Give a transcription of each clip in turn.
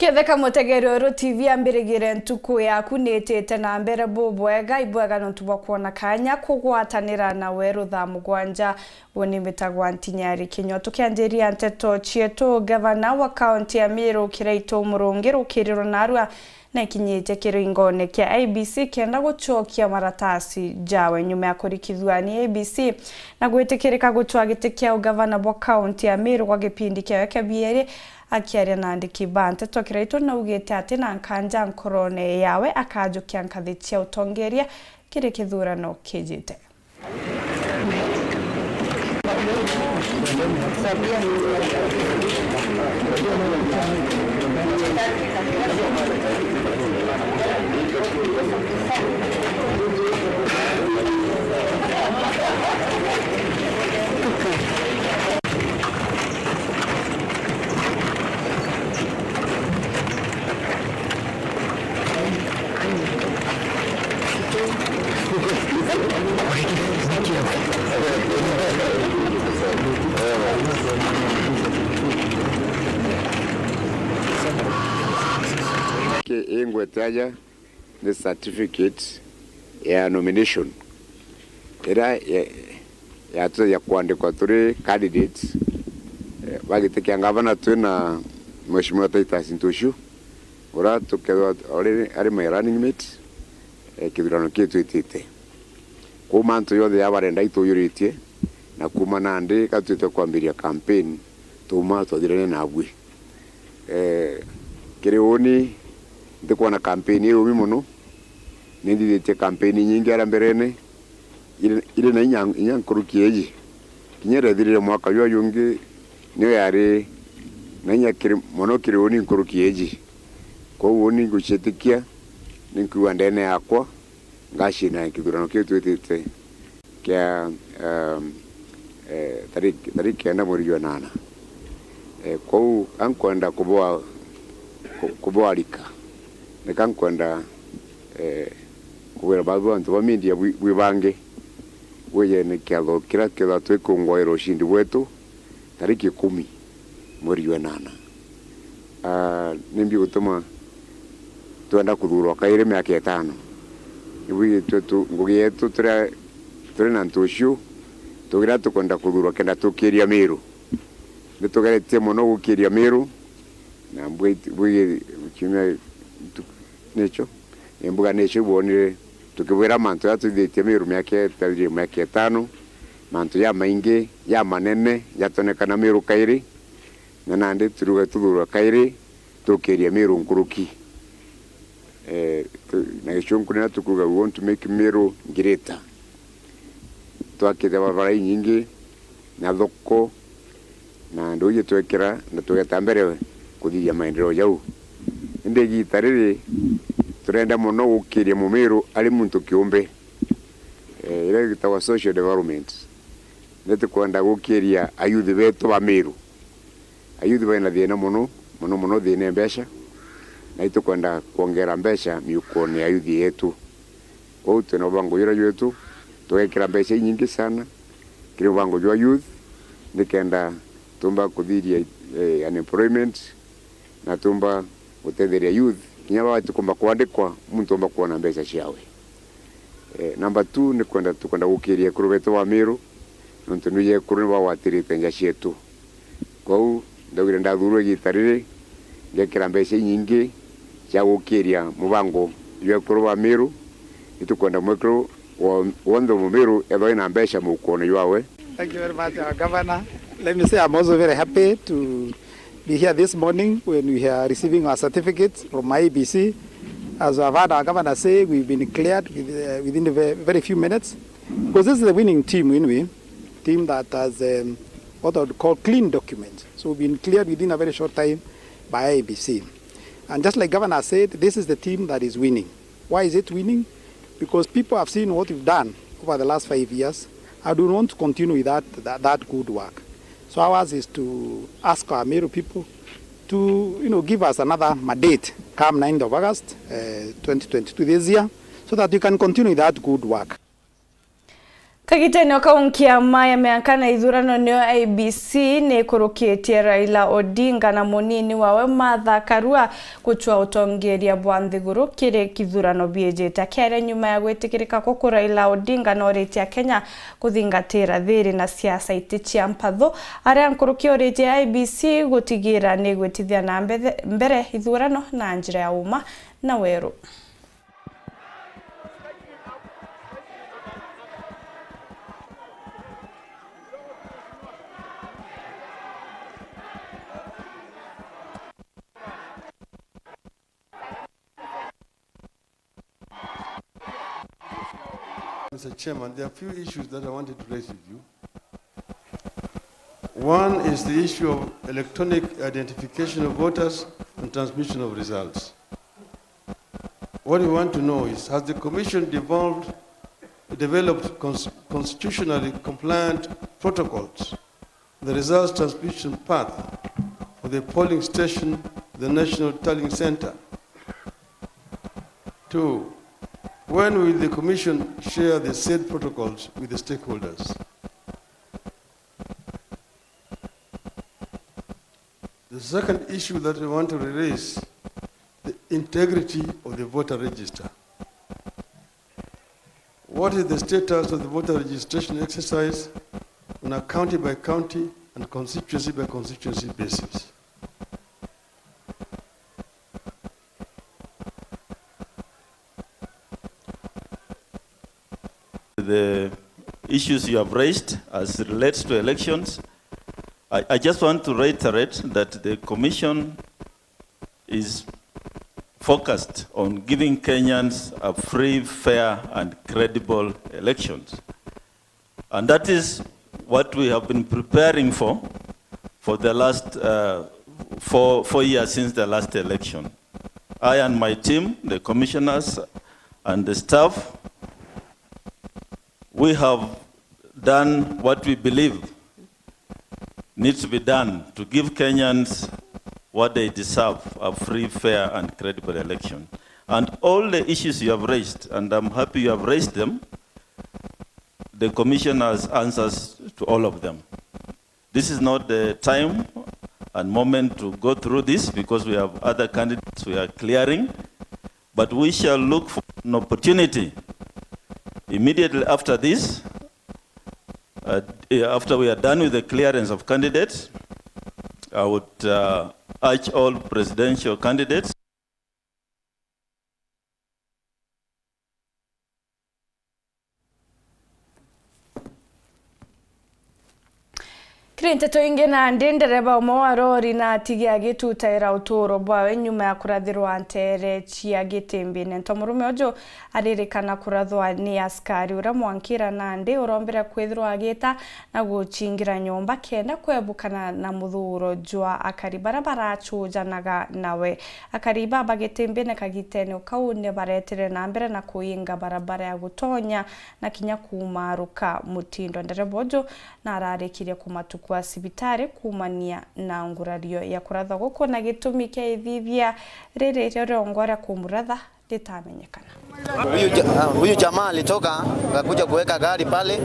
Ketheka mutegerero TV ambirigire ntuku yaku nitete na mbere bubwega ibwega ntuba kuona kanya kugwatanira na Weru Thaa Mugwanja woni mitagwa NTINYARI KINYUA tukianjiria Nteto chietu gavana wa kaunti ya Meru Kiraito Murungiro kiriro narua na kinyite kiringone kia ABC kenda guchokia maratasi jawe nyuma ya kurikithwani ABC na gwitikirika gutwa gitikia ugavana wa kaunti ya Meru kwa gipindi kia kabiere akiaria na andiki Nteto Kiraito na ugete ati na nkanja nkorone yawe akajukia nkathitia utongeria kiri kithurano kijite. Ingwetaja the certificate ya nomination era ya kuandikwa turi candidates bagitekia ngavana twina mheshimiwa Thaa Sintoshu ora tukethwa ari my running mate kithurano kitu itite kuma ntu yothe yabarenda ituyuritie na kuma nandi katwite kwambiria campaign tuma twathirane na abwi kirioni ndikuwa na campaign iyo muno nindithite campaign nyingi ara mberene ile na inya nkurukieji kinyere thirire mwaka yo yungi niyo yari na inya mono kirioni nkurukieji ko woni guchetikia ninkuwa ndene yakwa ngashina kithurano kitu itite kia tariki enda mweri wa 8 ko ankwenda kuboalika nikankwenda kuwera babu antu bamindia bwibange weye nikiatho kira twikungwaira ushindi wetu tariki 10 mweri wa 8 nimbi gutuma twenda kuthurwa kaire miaka 5 iwi twetu ngugi yetu turi na ntushu tugira tukwenda kuthurwa kenda tukiria Meru nitugeretie muno gukiria Meru na bwi kimya necho embuga necho bonire tukibwera mantu yatuthitie Meru miaka 5 mantu ya maingi ya manene yatonekana Meru kairi na nandi turuga tuthurwa kairi tukiria Meru nkuruki na gicunkurina tukuga we want to make Meru greater twakite barabara nyingi na thoko na ndoye twekera na tugeta mbere kuthia maendeleo jau ndegi tariri turenda muno gukiria mu Meru ari muntu kiumbe ile gitawa social development nete kwenda gukiria ayuthi betu ba Meru ayuthi bana thina muno thina mbesha na itu kwenda kuongera mbesha miukoni ayuthi yetu kwa tuna bango yira yetu tuwekera mbesha nyingi sana kile bango jwa youth nikenda tumba kuthiria unemployment na tumba gutetheria youth kinya watu kumba kuandikwa muntu omba kuona mbesha ciawe number 2 ni kwenda tukwenda gukiria kurubeto wa Meru nontu niye kurwa watirite nja cietu kwa ndogire ndathurwe gitarire ngekera mbesha nyingi cia gukiria mubango ywe kurwa Meru itukwenda mwekro wondo mu Meru etho ina mbesha mukono yawe. Thank you very much, Governor. Let me say I'm also very happy to be here this morning when we are receiving our certificates from IBC. As I've heard our governor say, we've been cleared within a very few minutes. Because this is the winning team, team that has what I would call clean documents. So we've been cleared within a very short time by IBC. And just like Governor said, this is the team that is winning. Why is it winning? Because people have seen what we've done over the last 5 years. I do want to continue with that good work. So ours is to ask our Meru people to, give us another mandate come 9th of August 2022 this year, so that we can continue that good work. Kagiteno kaunkiama yameankana ithurano nio IBC ni kurukitie Raila Odinga na munini wawe Martha Karua guchwa utongeria bwa nthiguru kiri kithurano biejeta kere nyuma ya gwitikirika ko Raila Odinga no ritia Kenya kuthingatira thiri na siasa itichia mpatho aria nkurukia ritia IBC gutigira ni gwitithia na mbere ithurano na njira ya uma na Weru. Mr. Chairman, there are a few issues that I wanted to raise with you. One is the issue of electronic identification of voters and transmission of results. What we want to know is, has the Commission developed constitutionally compliant protocols, the results transmission path for the polling station, the National Tallying Center? Two, when will the Commission share the said protocols with the stakeholders? The second issue that we want to raise, the integrity of the voter register. What is the status of the voter registration exercise on a county by county and constituency by constituency basis? The issues you have raised as it relates to elections, I just want to reiterate that the Commission is focused on giving Kenyans a free, fair, and credible elections. And that is what we have been preparing for the last 4 years since the last election. I and my team, the commissioners and the staff, we have done what we believe needs to be done to give Kenyans what they deserve, a free, fair, and credible election. And all the issues you have raised, and I'm happy you have raised them, the Commission has answers to all of them. This is not the time and moment to go through this because we have other candidates we are clearing, but we shall look for an opportunity immediately after this, after we are done with the clearance of candidates. I would urge all presidential candidates Nteto inge na ndereba umwe na tigia gitutaira uturo bwawe nyuma ya kurathirwa ntere chia gitimbi Nteto murume ojo aririkana kurathwa ni askari ura mwankira nandi urombera kwithirwa agita na guchingira nyomba kenda kwebukana na muthuro jwa akari barabara chujanaga nawe akari baba gitimbi na kagitene ukaune baretire na mbere na kuinga barabara ya gutonya na kinya kumaruka mutindo ndereba ojo na ararekirie kumatuku sibitari kumania na ngurario ya kuratha guko na gitumi ke ithithia riri rongora kumuratha litamenyekana. Huyu jamaa alitoka akakuja kuweka gari pale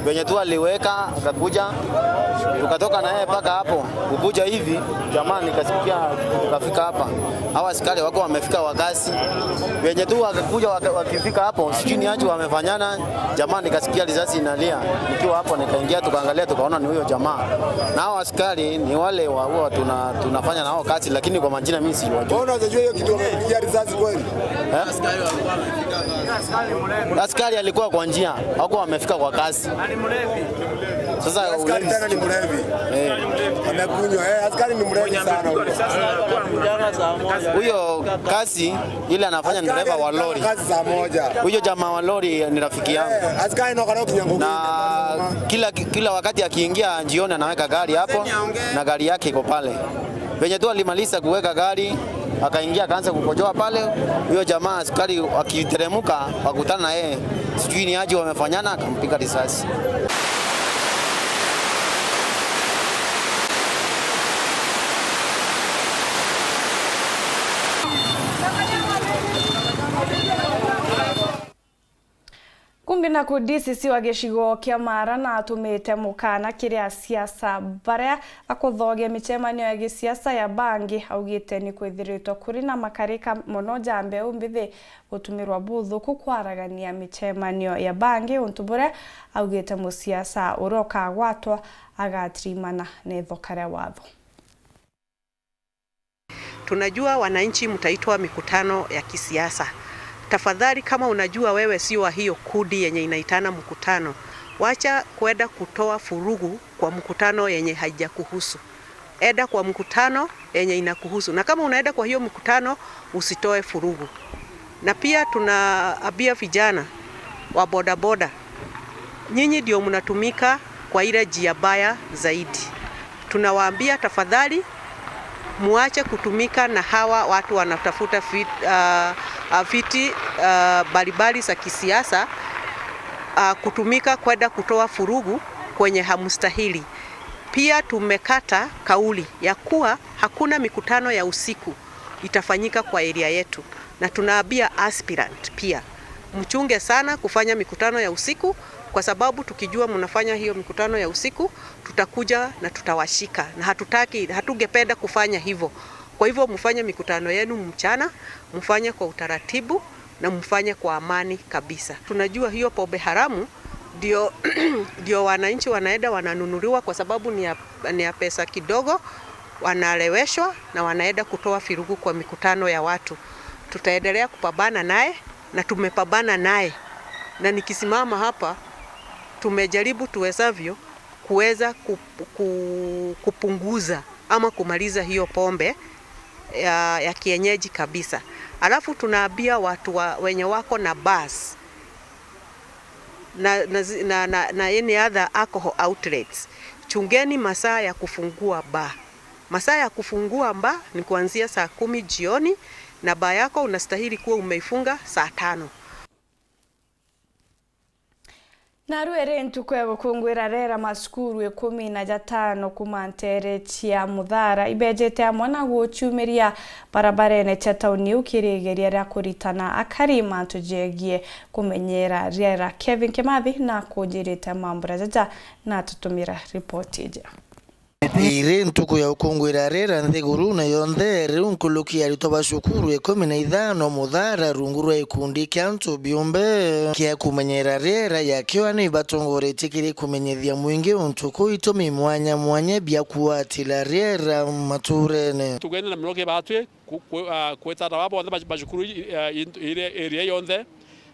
wenye tu aliweka akakuja tukatoka na yeye paka hapo kukuja hivi jamaa nikasikia tukafika hapa hawa askari wako wamefika wakasi wenye tu akakuja wakifika hapo sijini aje wamefanyana jamaa nikasikia risasi inalia nikiwa hapo nikaingia tukaangalia tukaona ni huyo jamaa na hawa askari ni wale huwa tunafanya na hao kazi lakini kwa majina mimi sijui. Mbona unajua hiyo kitu wamepiga risasi kweli? Askari alikuwa kwa njia, hako wamefika kwa kasi. Sasa askari tena ni mlevi. Amekunywa. Askari ni mlevi sana. Huyo kasi ile anafanya ni dereva wa lori. Kazi za moja. Huyo jamaa wa lori ni rafiki yangu. Askari ndio kana kunyanguka. Na kila wakati akiingia jioni anaweka gari hapo na gari yake iko pale. Venye tu alimaliza kuweka gari akaingia akaanza kukojoa pale huyo jamaa askari akiteremuka wakutana na yeye sijui ni aje wamefanyana akampiga risasi. Kumbe Nambi na kudisi wa geshigo kia mara na atumite mukana kiria siasa baria akuthogia michemanio ya gisiasa ya bangi augite ni kwithirito kuri na makarika muno jambe umbithi gutumirwa buthu kukwaragania michemanio ya bangi untubure augite musiasa uroka gwatwa agatrimana ne thokare watho. Tunajua wananchi mtaitwa mikutano ya kisiasa. Tafadhali kama unajua wewe sio wa hiyo kudi yenye inaitana mkutano, wacha kwenda kutoa furugu kwa mkutano yenye haijakuhusu. Eda kwa mkutano yenye inakuhusu. Na kama unaenda kwa hiyo mkutano usitoe furugu. Na pia tunaambia vijana wa bodaboda, nyinyi ndio mnatumika kwa ile njia baya zaidi. Tunawaambia tafadhali muache kutumika na hawa watu wanatafuta viti balibali za kisiasa kutumika kwenda kutoa furugu kwenye hamustahili. Pia tumekata kauli ya kuwa hakuna mikutano ya usiku itafanyika kwa area yetu, na tunaambia aspirant pia mchunge sana kufanya mikutano ya usiku, kwa sababu tukijua mnafanya hiyo mikutano ya usiku tutakuja na tutawashika, na hatungependa kufanya hivyo. Kwa hivyo mfanye mikutano yenu mchana, mfanye kwa utaratibu na mfanye kwa amani kabisa. Tunajua hiyo pombe haramu ndio wananchi wanaenda wananunuliwa kwa sababu ni ya pesa kidogo, wanaleweshwa na wanaenda kutoa firugu kwa mikutano ya watu. Tutaendelea kupambana naye na tumepambana naye, na nikisimama hapa tumejaribu tuwezavyo kuweza kupunguza ama kumaliza hiyo pombe ya kienyeji kabisa. Alafu tunaambia watu wenye wako na bus na any other alcohol outlets, chungeni masaa ya kufungua bar. Masaa ya kufungua bar ni kuanzia saa 10 jioni, na bar yako unastahili kuwa umeifunga saa 5. Naruere ntukwe gukungwira rera maskuru 15 kuma ntere cia Muthara ibejete amona guchumiria barabarene cia tauni ukirigeria ria kuritana akarima tujegie kumenyera rera. Kevin Kimathi na kujirita mambura jaja na tutumira ripoti ije. Ire ntuku ya ukungwira rera nthiguru na yonthe riunkulukia ritoba shukuru 15 Muthara runguru ikundi kya ntu biumbe kia kumenyera rera yakyo ni batongorete kiri kumenyethia mwingi untuku itomi mwanya bya kuatila rera maturene tugende na mloke batwe kwetara babo anda bashukuru ire area yonthe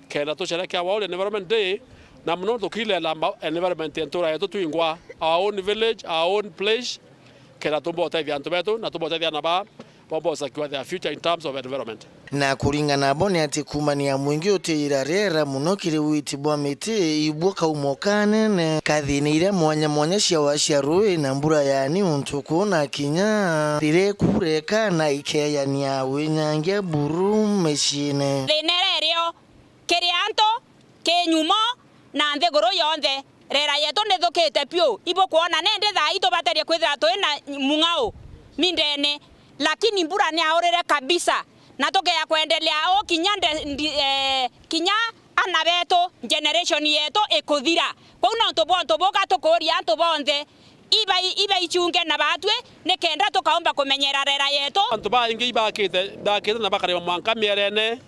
kenda to shereka World Environment Day na mno tukile la environment entura yetu tuingwa our own village, our own place, kena tumbo taithia ntubetu na tumbo taithia naba bombo secure their future in terms of environment. Na kuringana abone ati kumania mwingi utira rera muno kiri witibwa miti ibuka umokane ne kathini mwanya cia washarui na mbura yani untuku na kinya rire kureka na ikeya ni awe nyange buru meshine thinererio kirianto KINYUA na nthiguru yonthe rera yetu nithukite pio ibo kuona nende thaa ito bateria kwithira twina mungao mindene, lakini mbura ni aurire kabisa na tokea kuendelea kinya anabeto generation yetu ikuthira kwa una ntoboka tukuria ntobonthe iba ichunge na batwe nikenda tukaomba kumenyera rera yetu ntoba ingi ibakite na bakare mwanka mierene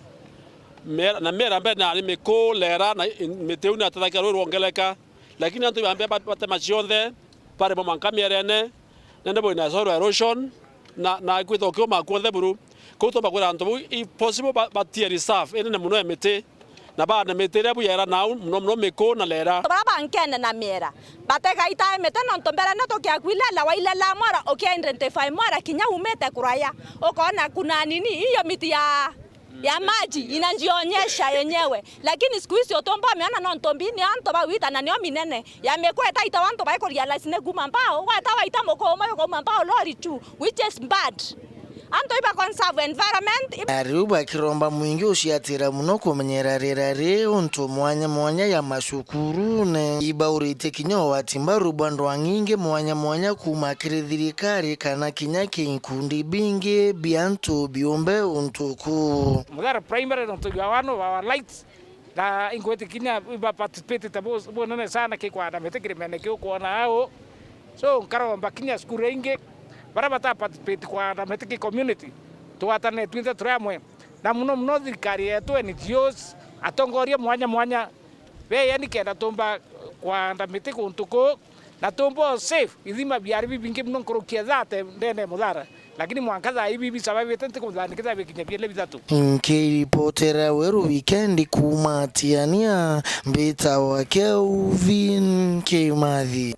na mera mbere na miko lera na meteu na tataka ruongeleka, lakini antu bambe batema cionthe pare mwanka mierene nende boina soro erosion na kwito kyo makwothe buru kuto bagura antu possible batie reserve ene muno emete na ba na metere bu yera na muno miko na lera baba nkene na mera bateka ita emete no ntombera na tokia kwilela wailela mara okay identify mara kinya umete kuraya ukaona kuna nini hiyo miti ya maji inajionyesha yenyewe, lakini siku hizi otomba ameana na ntombini antoba wita na nio minene yamekuwa taita wanto baiko realize ne guma mbao wata waita moko mayo guma mbao lori tu, which is bad. Anto iba conserve environment aruba kiromba mwingi uciatira muno kumenyera rera ri untu mwanya ya mashukuru ne iba urite kinyo watimba rubando anginge mwanya kumakirithirikari kana kinya kinkundi bingi biantu biumbe untuku Muthara primary no tugawano wa lights na ingwete kinya ba participate tabo bonane sana ke kwa na metekire mene ke ko na ao so nkaro mbakinya skure inge bara bata participate kwa na meteki community tuatane twinze turamwe na muno thirikari yetu NGOs atongoria mwanya be yani kenda tumba kwa na meteki untuko na tumbo safe izima biari bingi muno nkorokia zate ndene mudhara lakini mwankaza hivi sababu tente kumzani kiza bikinya bile bitatu nkiripotera Weru weekend kumatiania mbita wa Kelvin Kimathi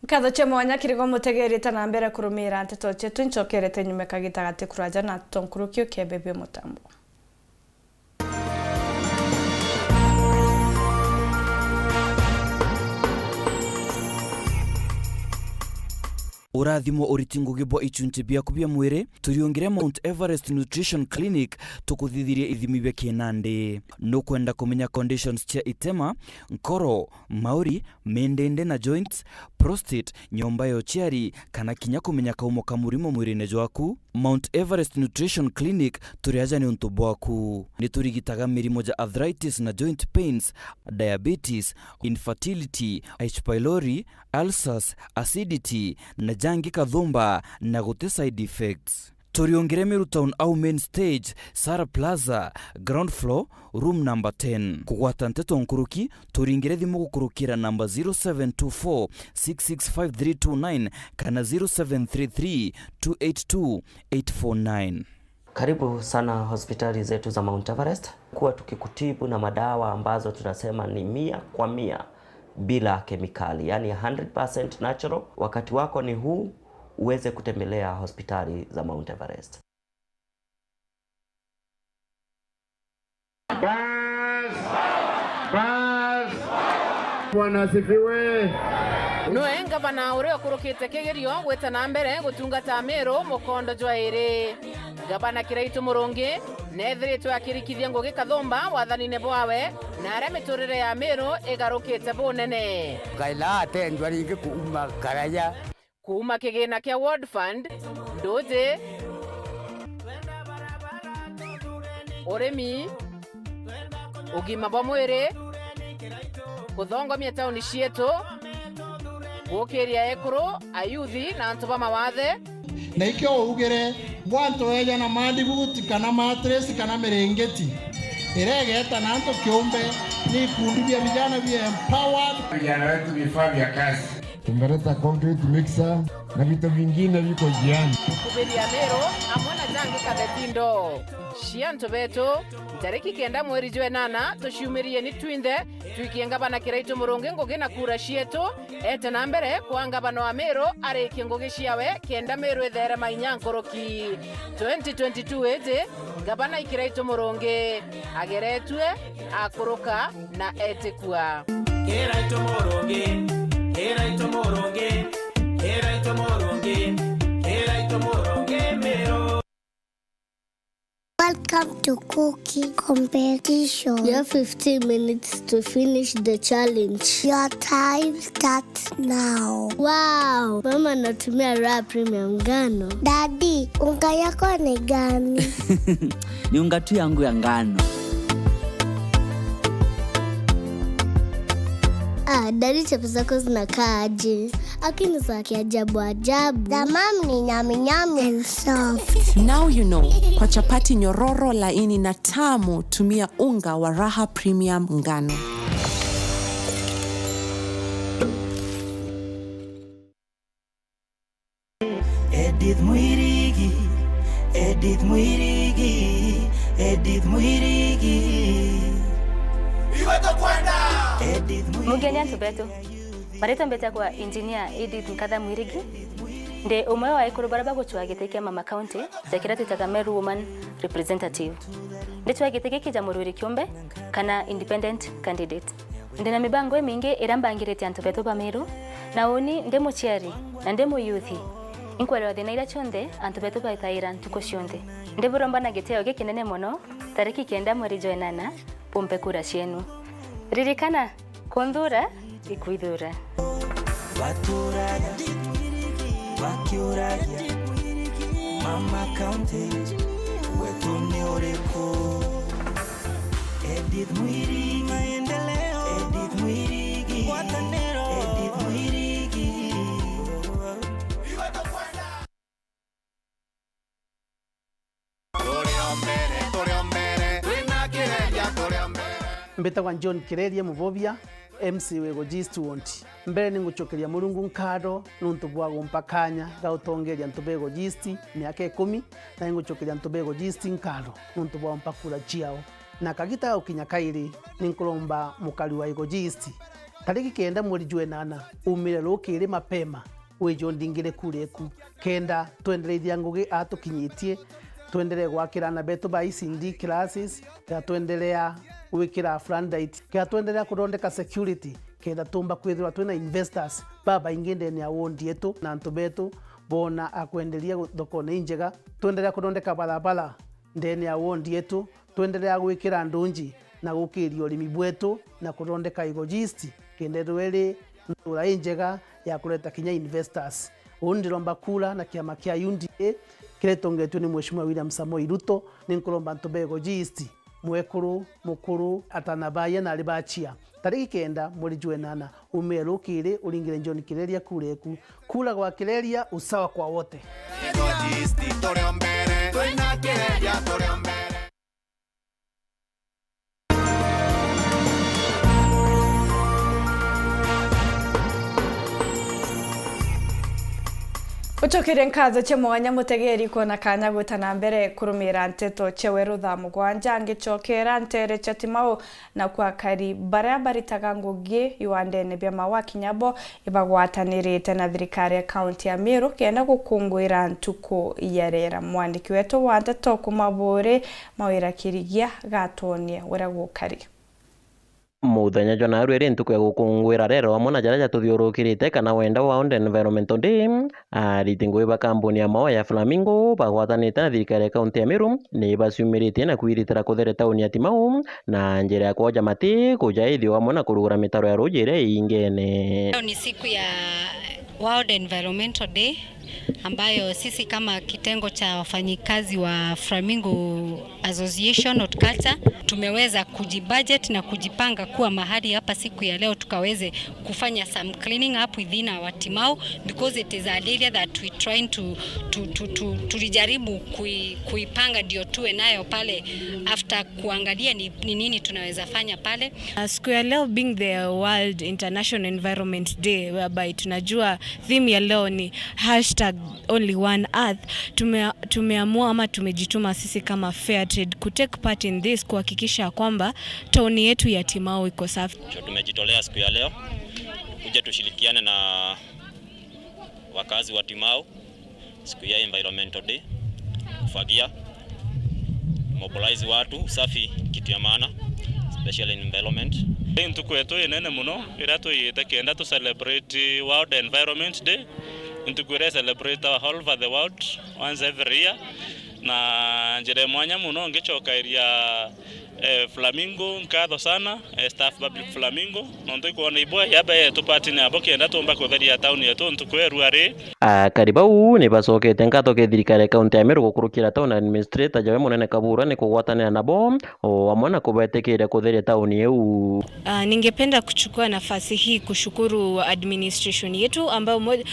Nkatho che mwanya kirigo mutegerete na mbere kurumira Nteto chetu nchokerete nyume kagitagate kuraja na tonkurukio kebebe mutambo Urathimo uritingo gibo ichunche bia kubia mwire turiongire Mount Everest Nutrition Clinic tukuthithirie ithimi bia kinande no kwenda kumenya conditions cia itema nkoro mauri mendende na joints prostate nyomba yo chiari kana kinya kumenya kaumo kamurimo mwirine jwaku Mount Everest Nutrition Clinic turiaja ni untu bwaku ni turigitaga mirimo ja arthritis na joint pains diabetes infertility H pylori ulcers acidity na jangi kathumba na gute side effects Toriongere Meru Town au main stage Sara Plaza ground floor room number 10 kugwata Nteto nkuruki toringere thimu gukurukira number 0724 665329 kana 0733 282 849. Karibu sana hospitali zetu za Mount Everest kuwa tukikutibu na madawa ambazo tunasema ni 100% bila kemikali, yani 100% natural. Wakati wako ni huu uweze kutembelea hospitali za Mount Everest. Bwana asifiwe. Noe ngavana ure okurukite kigerio gweta na mbere gutungata Meru mukondo jwaire gavana Kiraitu Murungi nethiritwe akirikithia Ngugi Kathumba wathanine bwawe na aria miturire ya Meru igarukite bunene kaila atendwa ringi kuuma karaya kuma kigina kia World Fund ndoje urimi ugima bwa mwiri kuthongomia tauni cietu gukiria ekuru ayuthi na antu ba mawathe na ikyo ugere bwanto eja na mandibuti kana matres kana merengeti iregeta na anto kiombe ni kundi bya vijana bya empowered vijana wetu vifaa vya kazi tumeleta concrete mixer na vitu vingine viko jiani kuberia Meru amona jangi kathetindo ciantu betu tariki kenda mweri jwenana tushumirie ni twinde twikienga bana Kiraitu Murungi Ngugi na kura cietu ete na mbere kwanga bana wa Meru ariki Ngugi ciawe kenda Meru ethere mainyankoroki 2022 ete gabana Kiraitu Murungi ageretwe akuruka na etekua Kiraitu Murungi Kiraitu Murungi Kiraitu Murungi Kiraitu Murungi Meru. Welcome to cooking competition. You have 15 minutes to finish the challenge. Your time starts now. Wow! Mama natumia raw premium ngano. Daddy, unga yako ni gani? Ni unga tu yangu ya ngano. Daddy, chapu zako zinakaa aje? Akini za kiajabu ajabu. The mom ni nyami nyami and soft. Now you know. Kwa chapati nyororo laini na tamu, tumia unga wa Raha Premium ngano. Edith Mwirigi, Edith Mwirigi, Edith Mwirigi. Iweto kwenda! Mugwanja Nteto. Mareta mbeta kwa engineer Edith Nkatha Mwirigi. Nde umwe wa ikuru baraba guchwa giteke Mama County, jakira twitaga Meru Woman Representative. Nde twa giteke kijamururi kiombe kana independent candidate. Nde na mibango mingi irambangirete Nteto ba Meru na uni nde muchiari na nde muyuthi. Inkwero thina ira chonde Nteto ba itaira ntuko cionde. Nde buromba na giteo gikinene mono tariki 9 mweri jwenana pompe kura cienu. Ririkana kondura ikuidura. Wakiuragia Mama County wetu ni oreko. Edith Mwirigi, maendeleo, Edith Mwirigi, watanero, Edith Mwirigi. Mbetagwa John Kireria Mubobia MC wego G20 mbere ningucokeria Murungu nkado nuntu bwa gumpakanya gautongeria ntubego G20 miaka 10 na ningucokeria ntubego G20 nkado nuntu bwa mpakura chiao na kagita ukinya kairi ninkulomba mukali wa ego G20 tariki 9 mweri Jwenana umire rukiri mapema wejo ndingire kureku kenda twendereithia ngugi atukinyitie tuendelee gwakirana betu ba ICD classes ya tuendelea wikira frandite ya tuendelea kurondeka security kenda tumba kwithirwa twina investors baba ingende ni awondi yetu na antu betu bona akwendelia thokone njega tuendelea kurondeka barabara ndeni awondi yetu tuendelea gwikira ndunji na gukiria urimi bwetu na kurondeka igogisti kende rweli ntura njega ya kuleta kinya investors undiromba kula na kiama kia UNDA kiretongetwe ni Mheshimiwa William Samoei Ruto ninkulomba ntubego G20 mwekuru mukuru atanabaya na libachia tariki 9 mweri Jwenana umero kire ulingire John Kireria kureku kula kwa Kireria usawa kwa wote. Uchokire nkazo che mwanya mutegeri kona kanya gutana mbere kurumira Nteto che Weru Thaa Mugwanja ngicokera ntere chatimao na kwa kari baritaga ngugi iwandene bya mawakinyabo ibagwatanirite na thirikari ya county ya Meru kenda gukungwira ntuko yarera mwandiki wetu wa Nteto kumabore mawira kirigia gatonie wera gukari muthenya jona rwere ntuko ya gukungwira rero amona jara jatuthiurukirite kana wenda wa environmental day ritingwe ba kambuni ya mawa ya Flamingo bagwatanite na thirikari ya county ya Meru ni baciumirite na kwiritira kuthere tauni ya Timau na njira ya koja mati kuja ithio amona kurugura mitaro ya rujire ingene. Leo ni siku ya World Environmental Day ambayo sisi kama kitengo cha wafanyikazi wa Flamingo Association of Culture tumeweza kujibudget na kujipanga kuwa mahali hapa siku ya leo tukaweze kufanya some cleaning up within our Timau because it is an area that we trying to tulijaribu kuipanga ndio tuwe nayo pale after kuangalia ni nini tunaweza fanya pale. Siku ya leo being the World International Environment Day whereby tunajua theme ya leo ni #only one earth, tumeamua ama tumejituma sisi kama fair trade ku take part in this kuhakikisha kwamba tauni yetu ya Timau iko safi. Tumejitolea siku ya leo kuja tushirikiane na wakazi wa Timau siku ya Environmental Day kufagia mobilize watu safi kitu ya maana especially in environment. Ntuko yetu inene muno iratu yitekenda to celebrate World Environment Day. Ntuko celebrate our all over the world once every year na njire mwanya muno ngichoka iria Flamingo nkatho sana staff public Flamingo nondo kuona ibwa yabe tupati na boke enda tumba kutheria town yetu ntukweru ari karibau ni bacokete nkatho ke thirikari county ya Meru gukurukira town administrator jawe munene Kabura ni kugwatanira na bom amona kubetekira kutheria town yeu. Ningependa kuchukua nafasi hii kushukuru administration yetu ambayo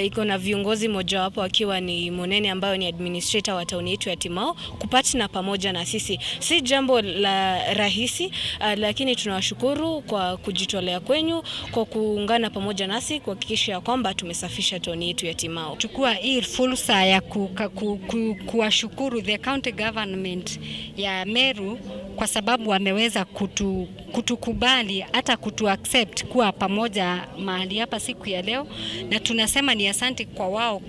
iko na viongozi mojawapo akiwa ni munene ambayo ni administrator wa town yetu ya Timau kupatana pamoja na sisi. Si jambo la rahisi lakini tunawashukuru kwa kujitolea kwenyu kwa kuungana pamoja nasi kuhakikisha kwamba tumesafisha tauni yetu ya Timau. Chukua hii fursa ya kuwashukuru the county government ya Meru kwa sababu wameweza kutukubali hata kutuaccept kuwa pamoja mahali hapa siku ya leo, na tunasema ni asante kwa wao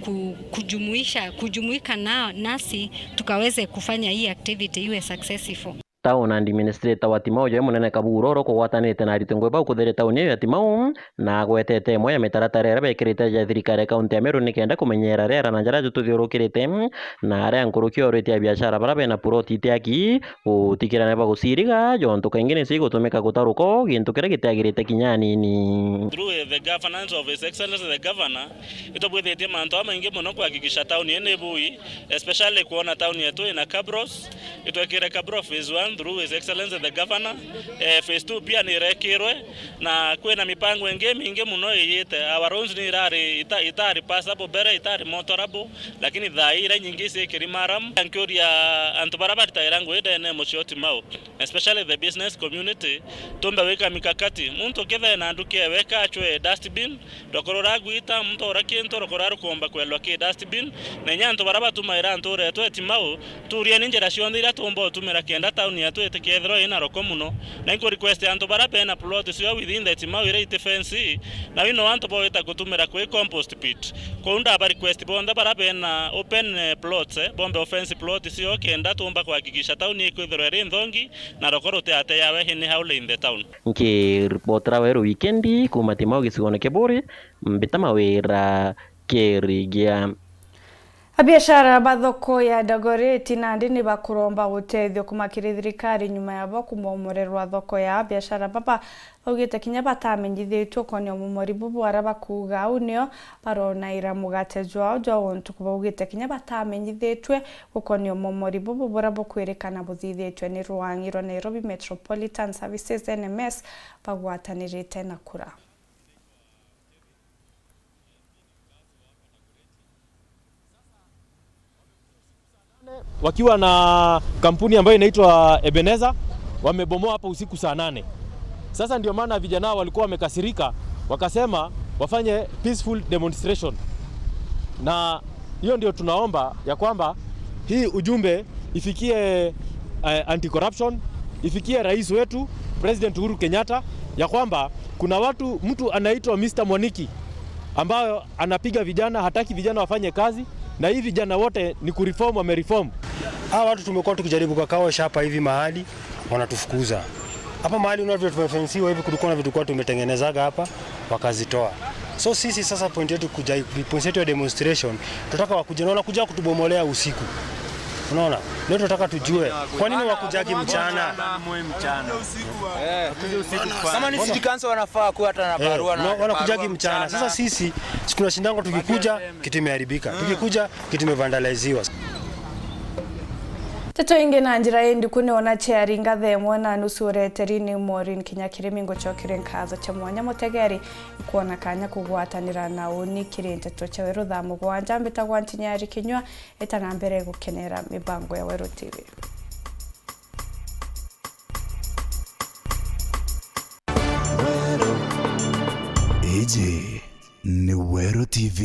kujumuika nasi tukaweze kufanya hii activity iwe successful. Town administrator wa Timau jawe munene Kabura kugwatanite na ritengwe ba kutheria tauni ya Timau na gwetete imwe ya mitaratara ira bekirite ya thirikari county ya Meru nikenda kumenyera rera na njara tuthiurukirite na aria nkurukio orite biashara bara bena plot itiaki utikirane ba gusiriga jonto kaingine si gutumika gutaruko gintu kire gitiagirite kinyani ni through the governance of His Excellency the Governor itobwethete manto maingi muno kuhakikisha tauni ene bui especially kuona tauni yetu ina cabros itwekire cabro phase 1 through His Excellency the Governor. Phase 2 pia ni rekirwe na kwena mipango enge mingi muno yite. Our roads ni itari passable bere itari motorable lakini dhaira nyingi si kirimaram. Ankuria antubarabara tairangu ide ene mochioti mau. Especially the business community. Tumba weka mikakati. Muntu ketha na anduke weka achwe dustbin. Dokorora guita muntu orakiento rokoraru komba kwelwa ke dustbin. Na nyanto baraba tumaira antore eto etimau. Turia ninjera shiondira tumbo tumera kenda town ya tu etekethro ina rokomuno. Na inko request anto baraba na plot sio within the etimau ire defense. Na wino anto boeta kutumera kwe compost pit. Kounda ba request bonda baraba na open plots bombe offense plot sio kenda tumba kuhakikisha town ikwethro ire ndongi na rokoro te ate yawe hini haule in the town. Nke reportera Weru weekendi kumatimao gisigone kebori mbitama wera kerigia abiashara bathoko ya Dagoreti nandi ni bakuromba gutethio kumakiri thirikari nyuma ya bo kumomorerwa thoko ya biashara baba ogete kinya batamenyithitwo konyo mumori bubu araba kuga unio barona ira mugate jwao ontu kuba ogete kinya batamenyithitwe gukonyo mumori bubu borabo kwerekana buthithitwe ni Ruangiro Nairobi Metropolitan Services NMS bagwatanirite na kura. Wakiwa na kampuni ambayo inaitwa Ebeneza wamebomoa hapa usiku saa 8. Sasa ndio maana vijana walikuwa wamekasirika wakasema wafanye peaceful demonstration. Na hiyo ndio tunaomba ya kwamba hii ujumbe ifikie anti corruption, ifikie rais wetu President Uhuru Kenyatta ya kwamba kuna mtu anaitwa Mr. Mwaniki ambayo anapiga vijana, hataki vijana wafanye kazi na hivi vijana wote ni kureform wamereform. Hawa watu tumekuwa tukijaribu kakao hapa hivi mahali wanatufukuza. Hapa mahali unavyo tumefensiwa hivi kulikuwa na vitu kwa tumetengenezaga hapa wakazitoa. So sisi sasa point yetu ya demonstration tunataka wakuje na wanakuja kutubomolea usiku. Unaona? Leo tunataka tujue kwa nini wakujagi mchana? Kama ni city council wanafaa kuwa hata na barua na wanakujagi mchana. Sasa sisi tunashindanga tukikuja kitu imeharibika. Tukikuja kitu imevandaliziwa. Teto inge na njira yendi kuneona charinga themwe na nusu URETERI ni Maureen Kinyakiremingo chokire nkaza cha mwanya mutegeri kuona kanya kugwatanira na uni kiri Nteto cha Weru Thaa Mugwanja mbitagwa NTINYARI KINYUA etana mbere gukenera mibango ya Weru TV. Eje ni Weru TV.